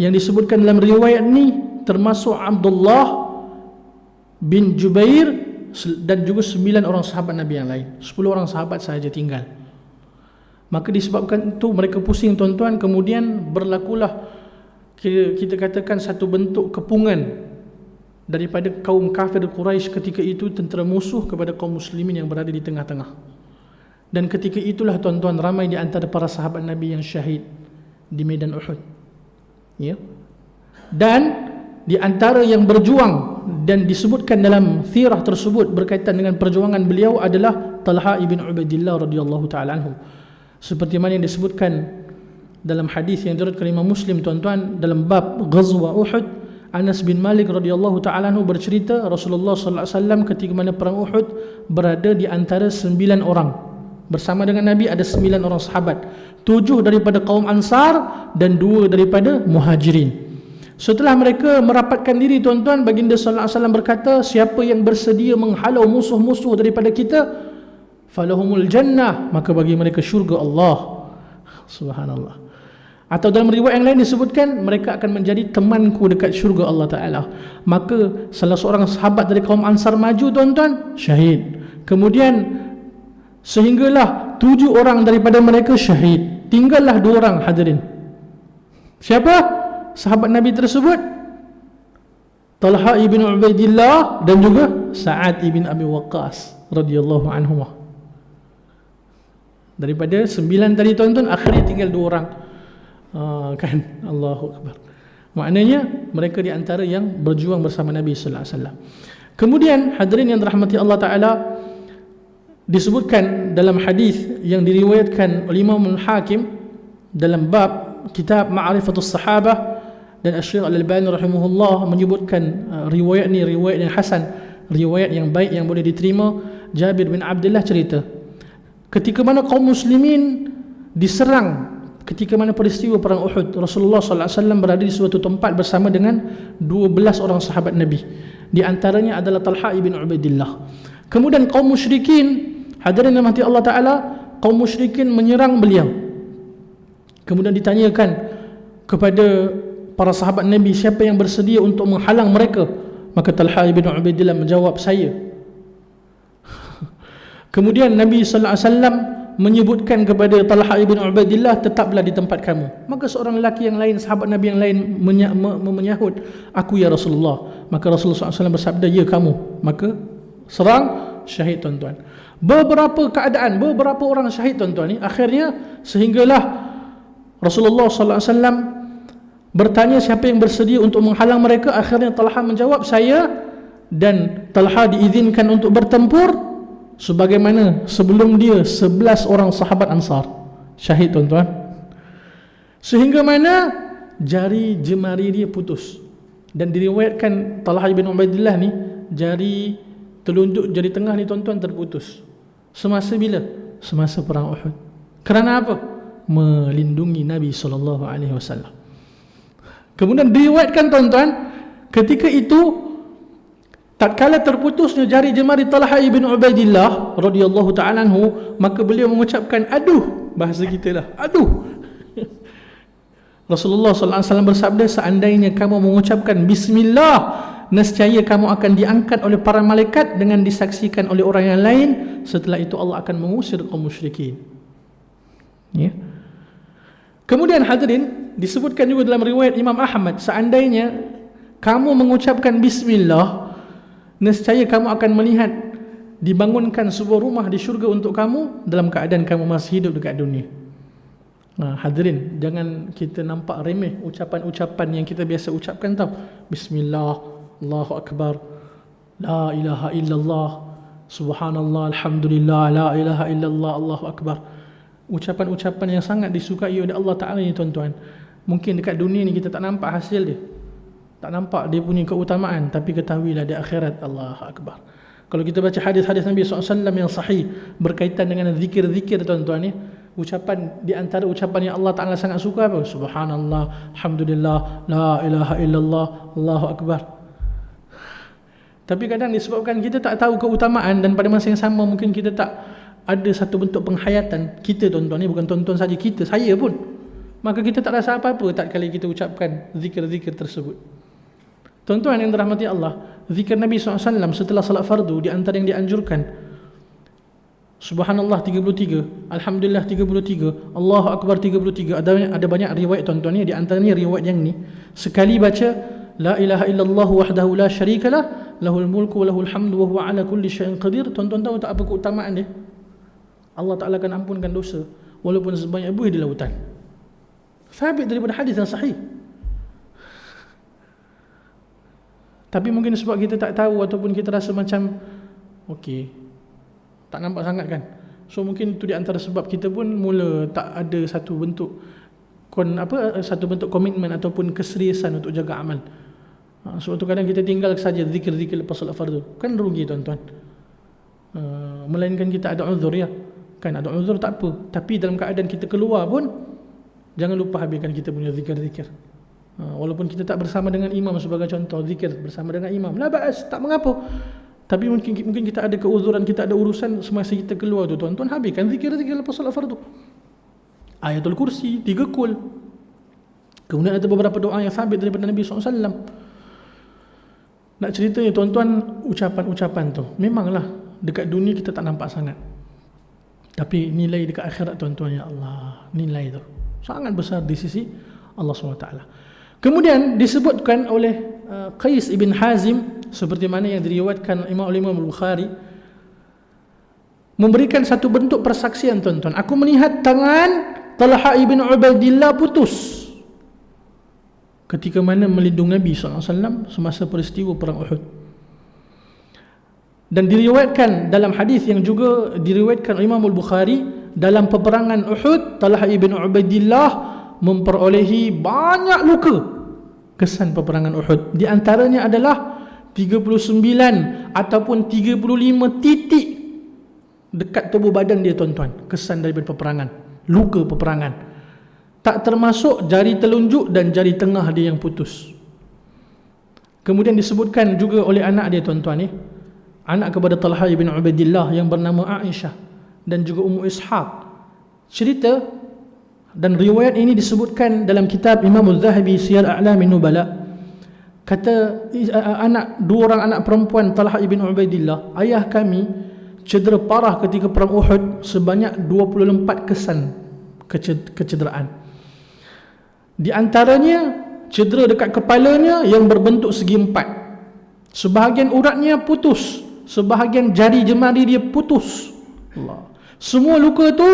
yang disebutkan dalam riwayat ni, termasuk Abdullah bin Jubair dan juga 9 orang sahabat Nabi yang lain. 10 orang sahabat sahaja tinggal. Maka disebabkan itu mereka pusing tuan-tuan. Kemudian berlakulah, kita katakan, satu bentuk kepungan daripada kaum kafir Quraisy ketika itu, tentera musuh kepada kaum muslimin yang berada di tengah-tengah. Dan ketika itulah tuan-tuan ramai di antara para sahabat Nabi yang syahid di medan Uhud, ya. Dan di antara yang berjuang dan disebutkan dalam sirah tersebut berkaitan dengan perjuangan beliau adalah Talha ibn Ubaidillah radhiyallahu taala anhu, seperti mana yang disebutkan dalam hadis yang diriwayatkan Imam Muslim tuan-tuan dalam bab Ghazwa Uhud. Anas bin Malik radhiyallahu taala anhu bercerita, Rasulullah sallallahu alaihi wasallam ketika mana perang Uhud berada di antara 9 orang. Bersama dengan Nabi ada 9 orang sahabat, 7 daripada kaum Ansar dan 2 daripada Muhajirin. Setelah mereka merapatkan diri tuan-tuan, baginda sallallahu alaihi wasallam berkata, siapa yang bersedia menghalau musuh-musuh daripada kita, falahumul jannah, maka bagi mereka syurga Allah. Subhanallah. Atau dalam riwayat yang lain disebutkan, mereka akan menjadi temanku dekat syurga Allah Ta'ala. Maka salah seorang sahabat dari kaum Ansar maju tuan-tuan, syahid. Kemudian sehinggalah 7 orang daripada mereka syahid. Tinggallah 2 orang, hadirin. Siapa sahabat Nabi tersebut? Talha ibn Ubaidillah dan juga Sa'ad ibn Abi Waqqas radhiyallahu anhum. Daripada 9 tadi tuan-tuan, akhirnya tinggal 2 orang. Kan, Allahu Akbar. Maknanya mereka di antara yang berjuang bersama Nabi sallallahu alaihi wasallam. Kemudian hadirin yang dirahmati Allah Taala, disebutkan dalam hadis yang diriwayatkan oleh Imam Al-Hakim dalam bab kitab Ma'rifatus Sahabah, dan Asy-Syaikh Al-Albani rahimahullah menyebutkan riwayat ni riwayat yang hasan, riwayat yang baik yang boleh diterima. Jabir bin Abdullah cerita, ketika mana kaum muslimin diserang, ketika mana peristiwa perang Uhud, Rasulullah sallallahu alaihi wasallam berada di suatu tempat bersama dengan 12 orang sahabat Nabi. Di antaranya adalah Talha ibn Ubaidillah. Kemudian kaum musyrikin, hadirin yang dirahmati Allah Taala, kaum musyrikin menyerang beliau. Kemudian ditanyakan kepada para sahabat Nabi, siapa yang bersedia untuk menghalang mereka? Maka Talha ibn Ubaidillah menjawab, saya. Kemudian Nabi sallallahu alaihi wasallam menyebutkan kepada Talha ibn Ubaidillah, tetaplah di tempat kamu. Maka seorang lelaki yang lain, sahabat Nabi yang lain menyahut, aku ya Rasulullah. Maka Rasulullah SAW bersabda, ya kamu. Maka serang, syahid tuan-tuan. Beberapa keadaan, beberapa orang syahid tuan-tuan ni. Akhirnya sehinggalah Rasulullah SAW bertanya siapa yang bersedia untuk menghalang mereka. Akhirnya Talha menjawab, saya. Dan Talha diizinkan untuk bertempur, sebagaimana sebelum dia 11 orang sahabat Ansar syahid tuan-tuan. Sehingga mana jari jemari dia putus. Dan diriwayatkan Talha bin Ubaidillah ni, jari telunjuk jari tengah ni tuan-tuan terputus. Semasa bila? Semasa perang Uhud. Kerana apa? Melindungi Nabi SAW. Kemudian diriwayatkan tuan-tuan, ketika itu tatkala terputusnya jari jemari Talha ibn Ubaidillah radhiyallahu ta'ala anhu, maka beliau mengucapkan, aduh, bahasa kita lah, aduh. Rasulullah SAW bersabda, seandainya kamu mengucapkan bismillah, nescaya kamu akan diangkat oleh para malaikat dengan disaksikan oleh orang yang lain. Setelah itu Allah akan mengusir kaum musyrikin. Ya. Kemudian hadirin, disebutkan juga dalam riwayat Imam Ahmad, seandainya kamu mengucapkan bismillah, nescaya kamu akan melihat dibangunkan sebuah rumah di syurga untuk kamu dalam keadaan kamu masih hidup dekat dunia. Hadirin, jangan kita nampak remeh ucapan-ucapan yang kita biasa ucapkan tau. Bismillah, Allahu Akbar, La ilaha illallah, Subhanallah, Alhamdulillah, La ilaha illallah, Allahu Akbar. Ucapan-ucapan yang sangat disukai oleh Allah Ta'ala ni tuan-tuan. Mungkin dekat dunia ni kita tak nampak hasil dia, tak nampak dia punya keutamaan, tapi ketahuilah di akhirat, Allahu Akbar. Kalau kita baca hadis-hadis Nabi SAW yang sahih berkaitan dengan zikir-zikir tuan-tuan ni, ucapan di antara ucapan yang Allah Ta'ala sangat suka apa? Subhanallah, Alhamdulillah, La ilaha illallah, Allahu Akbar. Tapi kadang disebabkan kita tak tahu keutamaan, dan pada masa yang sama mungkin kita tak ada satu bentuk penghayatan. Kita tuan-tuan ni, bukan tuan-tuan saja, kita, saya pun, maka kita tak rasa apa-apa tak kala kita ucapkan zikir-zikir tersebut. Tuan-tuan yang dirahmati Allah, zikir Nabi SAW setelah salat fardu, di antara yang dianjurkan, Subhanallah 33, Alhamdulillah 33, Allahu Akbar 33. Ada banyak riwayat tuan-tuan ni, di antaranya riwayat yang ni, sekali baca La ilaha illallah wahdahu la syarikalah, lahul mulku wa lahul hamdu wa huwa ala kulli syai'in qadir. Tuan-tuan tahu tak apa keutamaan dia? Allah Ta'ala akan ampunkan dosa walaupun sebanyak buih di lautan. Sabit daripada hadis yang sahih. Tapi mungkin sebab kita tak tahu, ataupun kita rasa macam okey, tak nampak sangat kan. So mungkin itu di antara sebab kita pun mula tak ada satu bentuk satu bentuk komitmen ataupun keseriusan untuk jaga amal. Sebab tu kadang kita tinggal saja zikir-zikir lepas solat fardu. Kan rugi tuan-tuan. Melainkan kita ada uzur ya. Kan ada uzur tak apa, tapi dalam keadaan kita keluar pun jangan lupa habiskan kita punya zikir-zikir. Walaupun kita tak bersama dengan imam, sebagai contoh, zikir bersama dengan imam, la ba'as, tak mengapa. Tapi mungkin kita ada keuzuran, kita ada urusan semasa kita keluar tu tuan-tuan, habiskan zikir-zikir lepas solat fardu. Ayatul Kursi 3 kul. Kemudian ada beberapa doa yang sabit daripada Nabi SAW. Nak ceritanya tuan-tuan, ucapan-ucapan tu memanglah dekat dunia kita tak nampak sangat. Tapi nilai dekat akhirat tuan-tuan, ya Allah, nilai tu sangat besar di sisi Allah SWT. Kemudian disebutkan oleh Qais ibn Hazim, seperti mana yang diriwayatkan Imam Al-Bukhari, memberikan satu bentuk persaksian, tuan-tuan. Aku melihat tangan Talha ibn Ubaidillah putus ketika mana melindungi Nabi SAW semasa peristiwa perang Uhud. Dan diriwayatkan dalam hadis yang juga diriwayatkan Imam Al-Bukhari, dalam peperangan Uhud, Talha ibn Ubaidillah memperolehi banyak luka kesan peperangan Uhud. Di antaranya adalah 39 ataupun 35 titik dekat tubuh badan dia, tuan-tuan, kesan daripada peperangan, luka peperangan. Tak termasuk jari telunjuk dan jari tengah dia yang putus. Kemudian disebutkan juga oleh anak dia, tuan-tuan, anak kepada Talha ibn Ubaidillah yang bernama Aisyah dan juga Ummu Ishaq. Cerita dan riwayat ini disebutkan dalam kitab Imam Az-Zahabi Siyar A'lamin Nubala. Kata dua orang anak perempuan Talha ibn Ubaidillah, ayah kami cedera parah ketika perang Uhud, sebanyak 24 kesan kecederaan. Di antaranya cedera dekat kepalanya yang berbentuk segi empat. Sebahagian uratnya putus, sebahagian jari jemari dia putus. Allah. Semua luka tu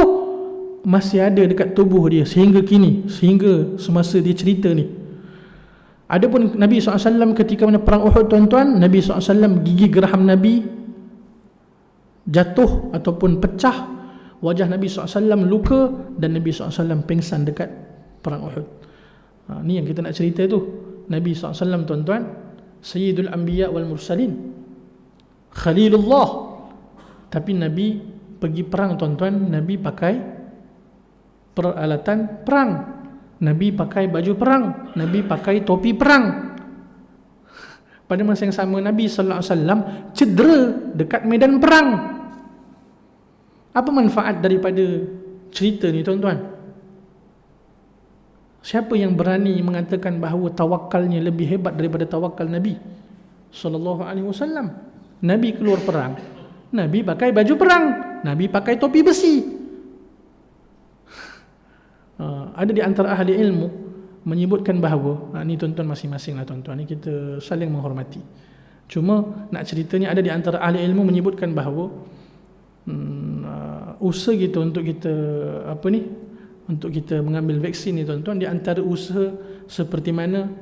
masih ada dekat tubuh dia sehingga kini, sehingga semasa dia cerita ni. Adapun Nabi SAW ketika mana perang Uhud, tuan-tuan, Nabi SAW, gigi geraham Nabi jatuh ataupun pecah, wajah Nabi SAW luka, dan Nabi SAW pingsan dekat perang Uhud. Ni yang kita nak cerita tu. Nabi SAW, tuan-tuan, Sayyidul Anbiya wal Mursalin, Khalilullah, tapi Nabi pergi perang, tuan-tuan, Nabi pakai peralatan perang, Nabi pakai baju perang, Nabi pakai topi perang. Pada masa yang sama Nabi SAW cedera dekat medan perang. Apa manfaat daripada cerita ni, tuan-tuan? Siapa yang berani mengatakan bahawa tawakalnya lebih hebat daripada tawakal Nabi SAW? Nabi keluar perang, Nabi pakai baju perang, Nabi pakai topi besi. Ada di antara ahli ilmu menyebutkan bahawa, ni tuan-tuan masing-masing lah, tuan-tuan, ni kita saling menghormati. Cuma nak ceritanya, ada di antara ahli ilmu menyebutkan bahawa usaha kita untuk kita untuk kita mengambil vaksin ni, tuan-tuan, di antara usaha seperti mana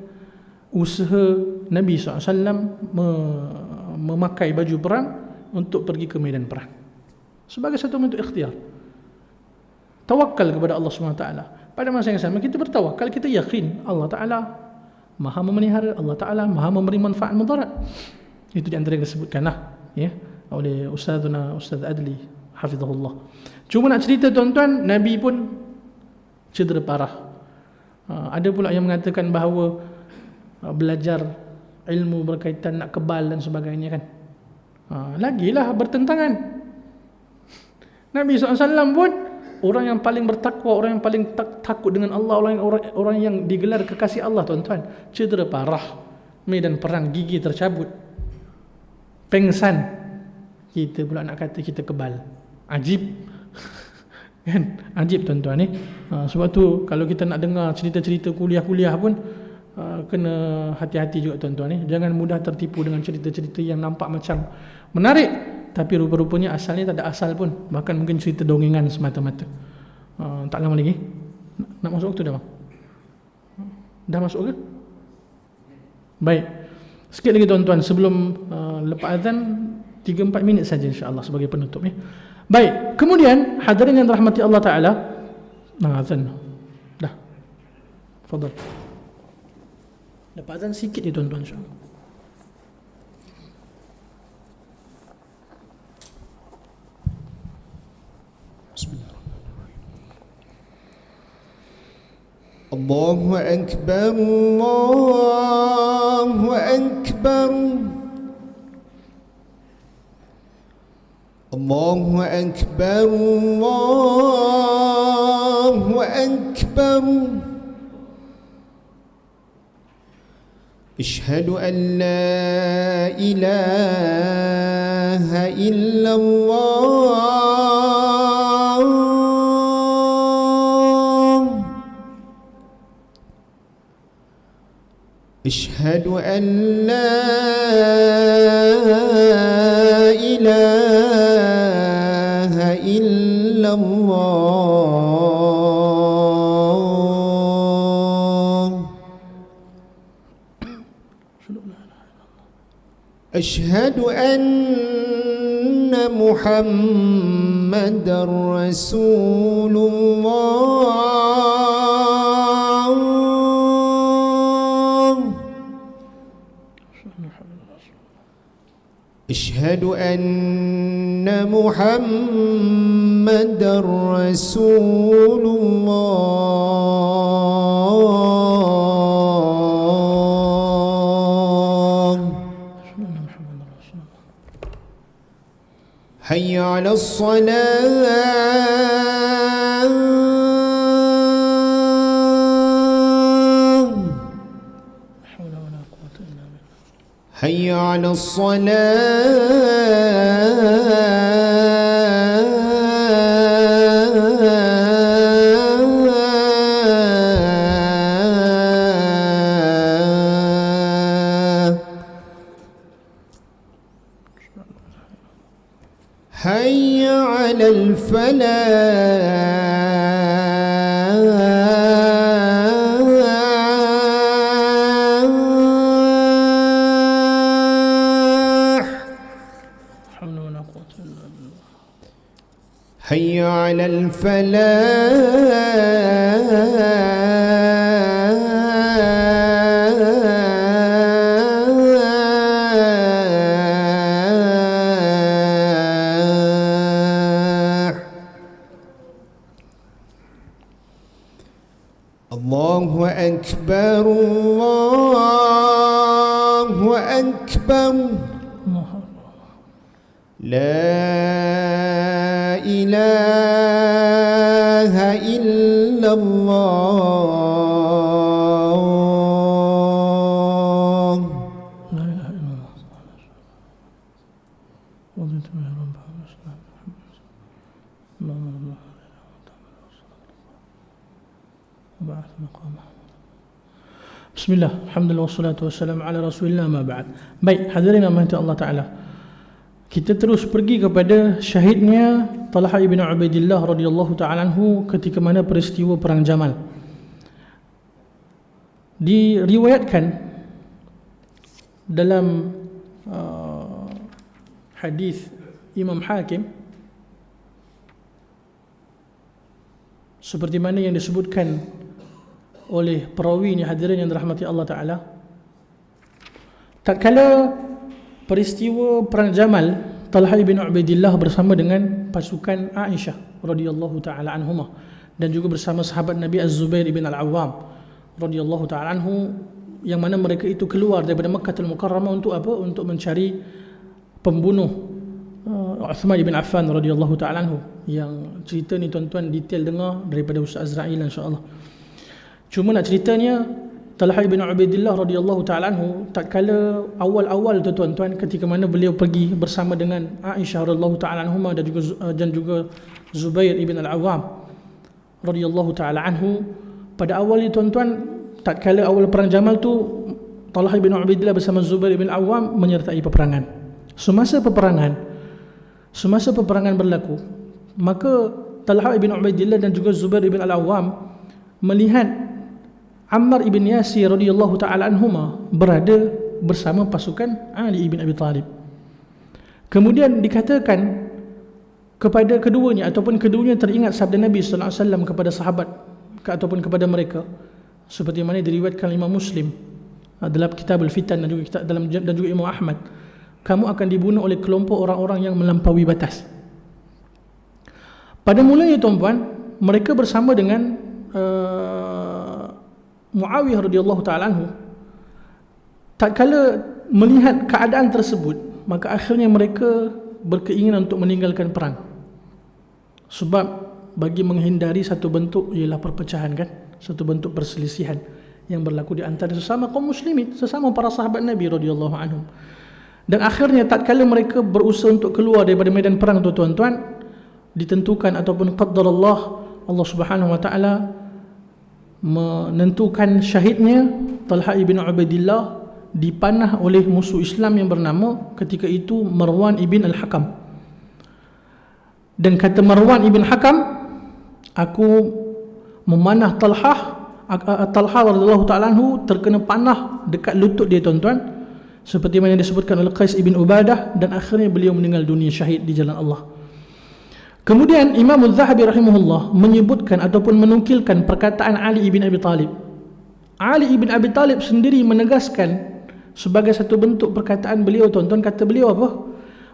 usaha Nabi SAW memakai baju perang untuk pergi ke medan perang sebagai satu bentuk ikhtiar, tawakal kepada Allah SWT. Pada masa yang sama kita bertawakal, kita yakin Allah Ta'ala Maha memelihara, Allah Ta'ala Maha memberi manfaat mudarat. Itu di antara yang disebutkan ya, oleh Ustaz Adli hafizahullah. Cuma nak cerita, tuan-tuan, Nabi pun cedera parah. Ada pula yang mengatakan bahawa belajar ilmu berkaitan nak kebal dan sebagainya kan, lagilah bertentangan. Nabi SAW pun orang yang paling bertakwa, orang yang paling takut dengan Allah, orang yang digelar kekasih Allah, tuan-tuan, cedera parah, medan perang, gigi tercabut, pengsan. Kita pula nak kata kita kebal. Ajib kan? Ajib, tuan-tuan ni. Sebab tu kalau kita nak dengar cerita-cerita kuliah-kuliah pun kena hati-hati juga, tuan-tuan ni. Jangan mudah tertipu dengan cerita-cerita yang nampak macam menarik, tapi rupa-rupanya asalnya tak ada asal pun. Bahkan mungkin cerita dongengan semata-mata. Tak lama lagi nak masuk waktu dah, bang? Dah masuk ke? Baik, sikit lagi, tuan-tuan, sebelum lepas azan 3-4 minit saja, insya-Allah, sebagai penutup ni. Baik, kemudian hadirin yang dirahmati Allah Ta'ala, azan dah, fadal. Lepas azan sikit ni, tuan-tuan, insya-Allah. Allahu Akbar, Allahu Akbar, Allahu Akbar, Allahu Akbar. Asyhadu an la ilaha illallah, أشهد أن لا إله إلا الله أشهد أن محمدا رسول الله أشهد أن محمدا رسول الله حي على الصلاة حي على الصلاة حي على الفلاح حي على الفلاح الله أكبر الله أكبر لا إله إلا الله لا إله إلا الله رضيت به ربا والإسلام اللهم وبعث مقامه. Bismillah, alhamdulillah wassalatu wassalamu ala rasulillah ma ba'd. Baik, hadirin yang dirahmati Allah Ta'ala, kita terus pergi kepada syahidnya Talha ibn Ubaidillah radhiyallahu ta'ala anhu ketika mana peristiwa perang Jamal. Diriwayatkan dalam hadis Imam Hakim seperti mana yang disebutkan oleh perawi ni, hadirin yang dirahmati Allah Ta'ala, tatkala peristiwa perang Jamal, Talha bin Ubaidillah bersama dengan pasukan Aisyah radhiyallahu taala anhumah dan juga bersama sahabat Nabi Az-Zubair bin Al-Awwam radhiyallahu taala anhu, yang mana mereka itu keluar daripada Makkahul Mukarramah untuk apa? Untuk mencari pembunuh Uthman bin Affan radhiyallahu taala anhu. Yang cerita ni tuan-tuan detail dengar daripada Ustaz Azrail insya-Allah. Cuma nak ceritanya, Talha bin Ubaidillah radhiyallahu taala anhu tatkala awal-awal tu tuan-tuan, ketika mana beliau pergi bersama dengan Aisyah radhiyallahu taala anhuma dan juga Zubair ibn Al-Awwam radhiyallahu taala anhu, pada awal ni tuan-tuan, tatkala awal perang Jamal tu, Talha bin Ubaidillah bersama Zubair ibn Al-Awwam menyertai peperangan. Semasa peperangan berlaku, maka Talha bin Ubaidillah dan juga Zubair ibn Al-Awwam melihat Ammar ibn Yasir radhiyallahu taala anhuma berada bersama pasukan Ali ibn Abi Talib. Kemudian dikatakan kepada keduanya, ataupun keduanya teringat sabda Nabi sallallahu alaihi wasallam kepada sahabat ataupun kepada mereka, seperti mana diriwayatkan Imam Muslim dalam kitab Al-Fitan dan juga Imam Ahmad, kamu akan dibunuh oleh kelompok orang-orang yang melampaui batas. Pada mulanya tuan-tuan, mereka bersama dengan Muawiyah radhiyallahu taala anhu, tatkala melihat keadaan tersebut, maka akhirnya mereka berkeinginan untuk meninggalkan perang. Sebab bagi menghindari satu bentuk ialah perpecahan, kan, satu bentuk perselisihan yang berlaku di antara sesama kaum muslimin, sesama para sahabat Nabi radhiyallahu anhum. Dan akhirnya tatkala mereka berusaha untuk keluar daripada medan perang tu tuan-tuan, ditentukan ataupun qaddarallah, Allah Subhanahu wa taala menentukan syahidnya Talha ibn Ubaidillah dipanah oleh musuh Islam yang bernama ketika itu Marwan ibn Al-Hakam. Dan kata Marwan ibn Hakam, aku memanah Talha radhiyallahu ta'ala anhu terkena panah dekat lutut dia tuan-tuan, seperti mana disebutkan oleh Qais ibn Ubadah, dan akhirnya beliau meninggal dunia syahid di jalan Allah. Kemudian Imam Az-Zahabi rahimahullah menyebutkan ataupun menukilkan perkataan Ali ibn Abi Talib. Ali ibn Abi Talib sendiri menegaskan sebagai satu bentuk perkataan beliau tuan-tuan, kata beliau apa?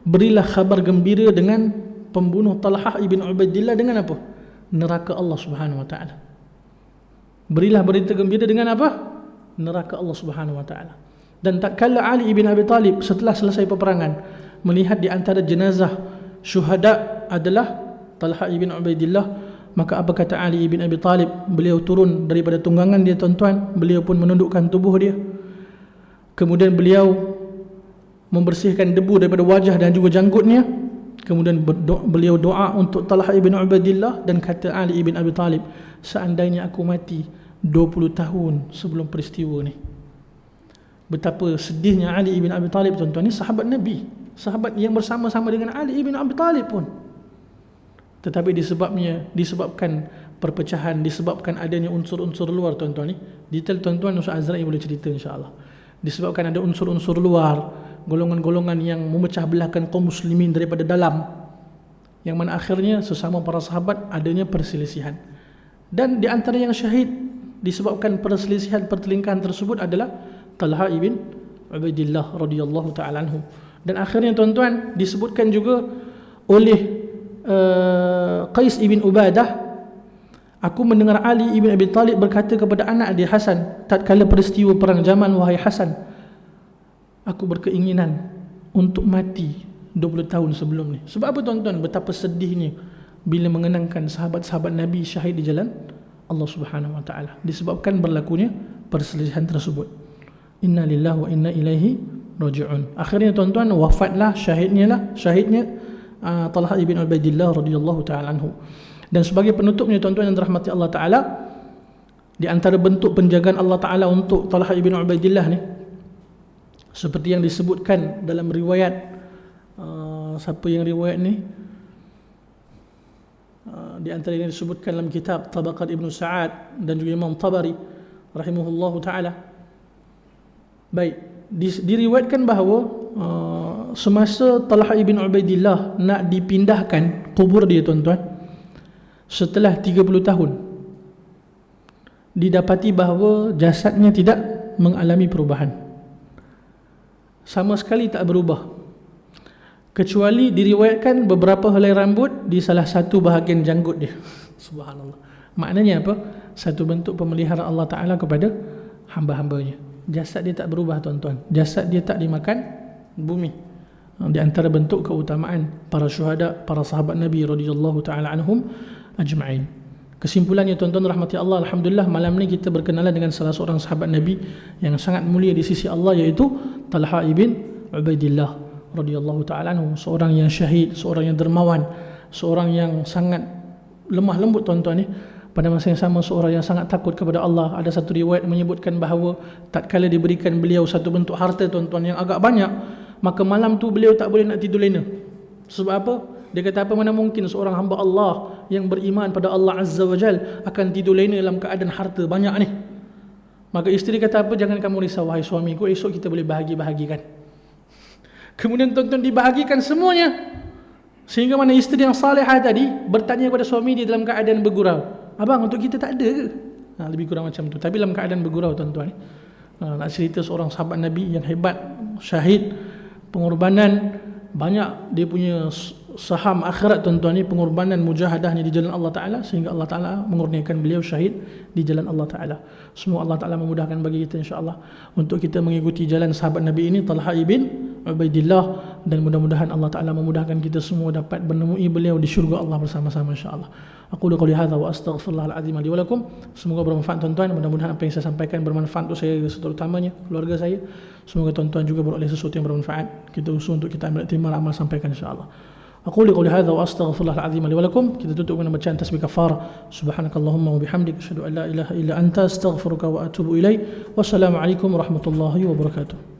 Berilah khabar gembira dengan pembunuh Talha ibn Ubaidillah dengan apa? Neraka Allah Subhanahu wa taala. Berilah berita gembira dengan apa? Neraka Allah Subhanahu wa taala. Dan tak kala Ali ibn Abi Talib setelah selesai peperangan melihat di antara jenazah syuhada adalah Talha ibn Ubaidillah, maka apa kata Ali ibn Abi Talib? Beliau turun daripada tunggangan dia tuan-tuan, beliau pun menundukkan tubuh dia, kemudian beliau membersihkan debu daripada wajah dan juga janggutnya, kemudian beliau doa untuk Talha ibn Ubaidillah, dan kata Ali ibn Abi Talib, seandainya aku mati 20 tahun sebelum peristiwa ni. Betapa sedihnya Ali ibn Abi Talib tuan-tuan, ni sahabat Nabi, sahabat yang bersama-sama dengan Ali ibn Abi Talib pun. Tetapi disebabkan perpecahan, disebabkan adanya unsur-unsur luar tuan-tuan ni. Detail tuan-tuan Ustaz Azra'i boleh cerita insya-Allah. Disebabkan ada unsur-unsur luar, golongan-golongan yang memecah belahkan kaum muslimin daripada dalam, yang mana akhirnya sesama para sahabat adanya perselisihan. Dan di antara yang syahid disebabkan perselisihan pertelingkahan tersebut adalah Talha ibn Ubaidillah radhiyallahu ta'ala anhu. Dan akhirnya tuan-tuan disebutkan juga oleh Qais ibn Ubadah, aku mendengar Ali ibn Abi Talib berkata kepada anak dia Hasan tatkala peristiwa perang Jamal, wahai Hasan, aku berkeinginan untuk mati 20 tahun sebelum ni. Sebab apa tuan-tuan? Betapa sedihnya bila mengenangkan sahabat-sahabat Nabi syahid di jalan Allah Subhanahu wa taala disebabkan berlakunya perselisihan tersebut. Inna lillahi wa inna ilaihi raji'un. Akhirnya tuan-tuan wafatlah syahidnya Talha ibn Ubaidillah radhiyallahu ta'ala anhu. Dan sebagai penutupnya tuan-tuan yang dirahmati Allah Ta'ala, di antara bentuk penjagaan Allah Ta'ala untuk Talha ibn Ubaidillah ni, seperti yang disebutkan dalam riwayat, siapa yang riwayat ni? Di antara yang disebutkan dalam kitab Tabaqat Ibn Sa'ad dan juga Imam Tabari rahimahullahu ta'ala. Baik, diriwayatkan bahawa semasa Talha ibn Ubaidillah nak dipindahkan kubur dia tuan-tuan, setelah 30 tahun didapati bahawa jasadnya tidak mengalami perubahan, sama sekali tak berubah, kecuali diriwayatkan beberapa helai rambut di salah satu bahagian janggut dia. Subhanallah. Maknanya apa? Satu bentuk pemeliharaan Allah Ta'ala kepada hamba-hambanya. Jasad dia tak berubah tuan-tuan, jasad dia tak dimakan bumi. Di antara bentuk keutamaan para syuhada, para sahabat Nabi radhiyallahu ta'ala anhum ajma'in. Kesimpulannya tuan-tuan rahmati Allah, alhamdulillah malam ni kita berkenalan dengan salah seorang sahabat Nabi yang sangat mulia di sisi Allah, iaitu Talha ibn Ubaidillah radhiyallahu ta'ala anhu. Seorang yang syahid, seorang yang dermawan, seorang yang sangat lemah lembut tuan-tuan ni. Pada masa yang sama seorang yang sangat takut kepada Allah. Ada satu riwayat menyebutkan bahawa tatkala diberikan beliau satu bentuk harta tuan-tuan yang agak banyak, maka malam tu beliau tak boleh nak tidur lena. Sebab apa? Dia kata, apa mana mungkin seorang hamba Allah yang beriman pada Allah Azza wa Jal akan tidur lena dalam keadaan harta banyak ni. Maka isteri kata apa? Jangan kamu risau wahai suamiku, esok kita boleh bahagi-bahagikan. Kemudian tuan-tuan dibahagikan semuanya, sehingga mana isteri yang salihah tadi bertanya kepada suami dia dalam keadaan bergurau, abang untuk kita tak ada ke? Lebih kurang macam tu. Tapi dalam keadaan bergurau tuan-tuan. Nak cerita seorang sahabat Nabi yang hebat, syahid, pengorbanan banyak, dia punya saham akhirat tuan-tuan ni, pengorbanan mujahadahnya di jalan Allah Ta'ala, sehingga Allah Ta'ala mengurniakan beliau syahid di jalan Allah Ta'ala. Semua Allah Ta'ala memudahkan bagi kita insya-Allah untuk kita mengikuti jalan sahabat Nabi ini, Talha ibn Ubaidillah, dan mudah-mudahan Allah Ta'ala memudahkan kita semua dapat menemui beliau di syurga Allah bersama-sama insya-Allah. Aku qouli hadza wa astaghfirullahal azim li wa lakum. Semoga bermanfaat tuan-tuan. Mudah-mudahan apa yang saya sampaikan bermanfaat untuk saya terutamanya keluarga saya. Semoga tuan-tuan juga beroleh sesuatu yang bermanfaat. Kita usaha untuk kita ambil terima amal sampaikan insya-Allah. Aqulu qouli hadza wa astaghfirullahal azim li wa lakum. Kita tutup dengan bacaan tasbih kafarah. Subhanakallahumma wa bihamdika asyhadu an la ilaha illa anta astaghfiruka wa atubu ilaik. Wassalamualaikum warahmatullahi wabarakatuh.